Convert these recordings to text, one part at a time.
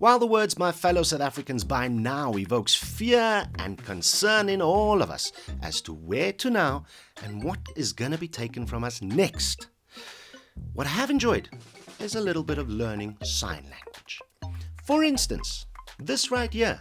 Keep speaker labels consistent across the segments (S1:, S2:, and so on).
S1: While the words my fellow South Africans by now evokes fear and concern in all of us as to where to now and what is going to be taken from us next. What I have enjoyed is a little bit of learning sign language. For instance, this right here,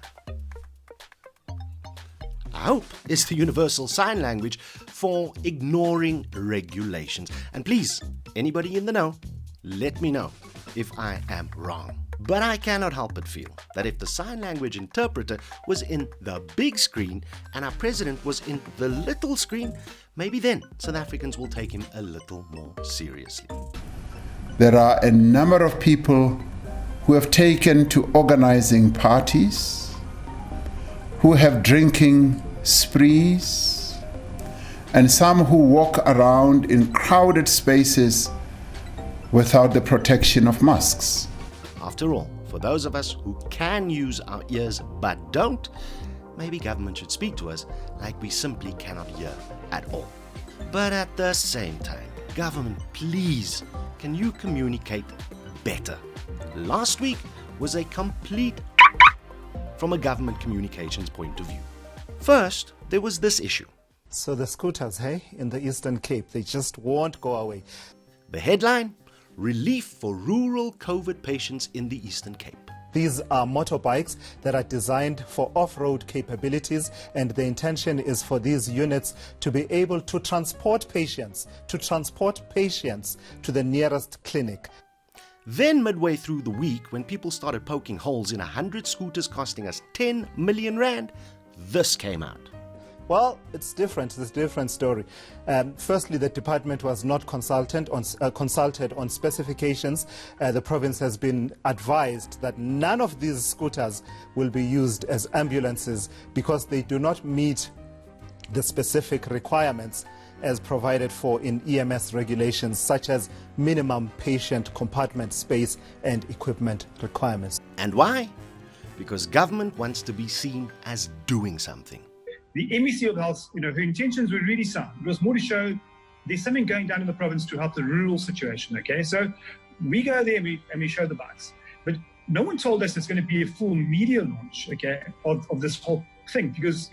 S1: I hope, is the universal sign language for ignoring regulations. And please, anybody in the know, let me know if I am wrong. But I cannot help but feel that if the sign language interpreter was in the big screen and our president was in the little screen, maybe then South Africans will take him a little more seriously.
S2: There are a number of people who have taken to organizing parties, who have drinking sprees, and some who walk around in crowded spaces without the protection of masks.
S1: After all, for those of us who can use our ears but don't, maybe government should speak to us like we simply cannot hear at all. But at the same time, government, please, can you communicate better? Last week was a complete from a government communications point of view. First, there was this issue.
S3: So the scooters, in the Eastern Cape, they just won't go away.
S1: The headline, Relief for Rural COVID Patients in the Eastern Cape.
S3: These are motorbikes that are designed for off-road capabilities, and the intention is for these units to be able to transport patients to the nearest clinic.
S1: Then midway through the week, when people started poking holes in 100 scooters costing us 10 million rand, this came out.
S3: Well, it's different. It's a different story. Firstly, the department was not consulted on specifications. The province has been advised that none of these scooters will be used as ambulances because they do not meet the specific requirements as provided for in EMS regulations, such as minimum patient compartment space and equipment requirements.
S1: And why? Because government wants to be seen as doing something.
S4: The MEC of Health, her intentions were really sound. It was more to show there's something going down in the province to help the rural situation, okay? So we go there and we show the bikes. But no one told us it's going to be a full media launch, okay, of this whole thing, because,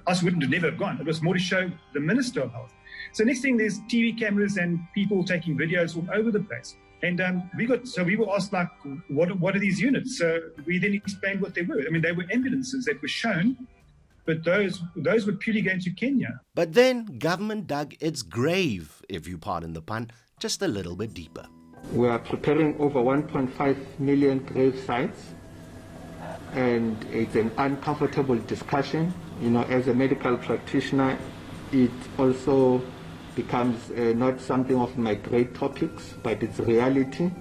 S4: us wouldn't have never have gone. It was more to show the Minister of Health. So next thing, there's TV cameras and people taking videos all over the place. And we were asked, like, what are these units? So we then explained what they were. I mean, they were ambulances that were shown, but those were purely going to Kenya.
S1: But then government dug its grave, if you pardon the pun, just a little bit deeper.
S5: We are preparing over 1.5 million grave sites, and it's an uncomfortable discussion. As a medical practitioner, it also becomes not something of my great topics, but it's reality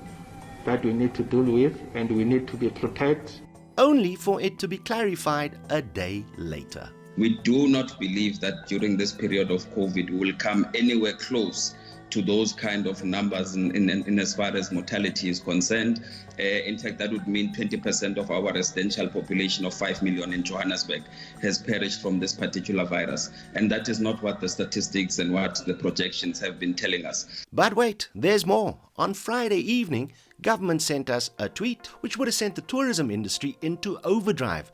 S5: that we need to deal with, and we need to be prepared.
S1: Only for it to be clarified a day later.
S6: We do not believe that during this period of COVID we will come anywhere close to those kind of numbers in as far as mortality is concerned. In fact, that would mean 20% of our residential population of 5 million in Johannesburg has perished from this particular virus. And that is not what the statistics and what the projections have been telling us.
S1: But wait, there's more. On Friday evening, government sent us a tweet which would have sent the tourism industry into overdrive,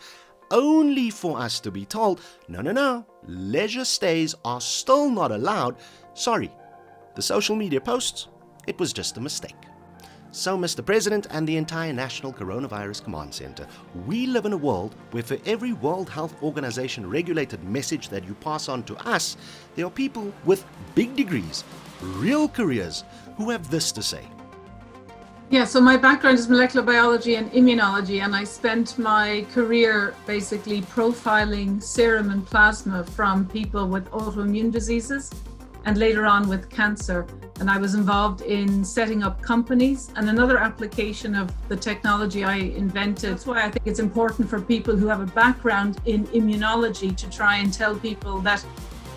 S1: only for us to be told, no, leisure stays are still not allowed. Sorry, the social media posts, it was just a mistake. So, Mr. President and the entire National Coronavirus Command Center, we live in a world where for every World Health Organization regulated message that you pass on to us, there are people with big degrees, real careers, who have this to say.
S7: Yeah, so my background is molecular biology and immunology, and I spent my career basically profiling serum and plasma from people with autoimmune diseases and later on with cancer. And I was involved in setting up companies, and another application of the technology I invented. That's why I think it's important for people who have a background in immunology to try and tell people that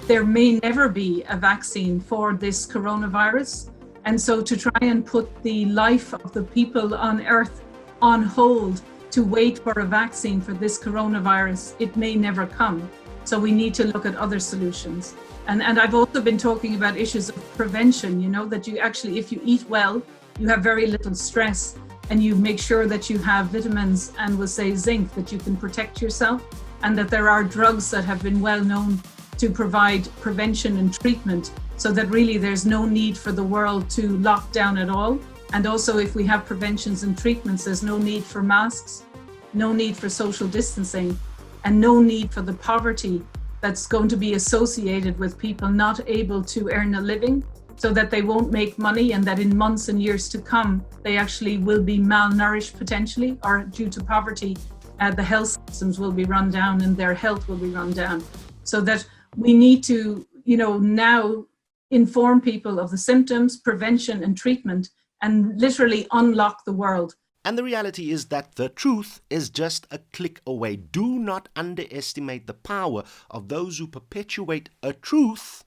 S7: there may never be a vaccine for this coronavirus. And so to try and put the life of the people on Earth on hold to wait for a vaccine for this coronavirus, it may never come. So we need to look at other solutions. And I've also been talking about issues of prevention, that you actually, if you eat well, you have very little stress. and you make sure that you have vitamins and we'll say zinc, that you can protect yourself, and that there are drugs that have been well known to provide prevention and treatment, so that really there's no need for the world to lock down at all. And also, if we have preventions and treatments, there's no need for masks, no need for social distancing, and no need for the poverty that's going to be associated with people not able to earn a living, so that they won't make money, and that in months and years to come, they actually will be malnourished potentially, or due to poverty, the health systems will be run down and their health will be run down. So that we need to, now inform people of the symptoms, prevention and treatment, and literally unlock the world.
S1: And the reality is that the truth is just a click away. Do not underestimate the power of those who perpetuate a truth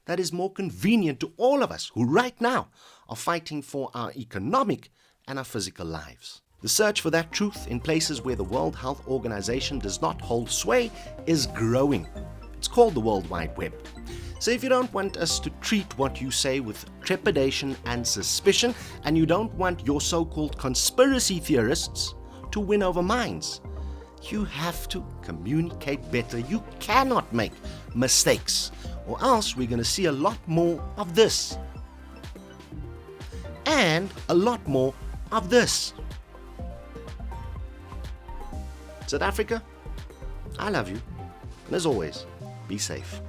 S1: that is more convenient to all of us who right now are fighting for our economic and our physical lives. The search for that truth in places where the World Health Organization does not hold sway is growing. It's called the World Wide Web. So if you don't want us to treat what you say with trepidation and suspicion, and you don't want your so-called conspiracy theorists to win over minds, you have to communicate better. You cannot make mistakes, or else we're going to see a lot more of this. And a lot more of this. South Africa, I love you. And as always, be safe.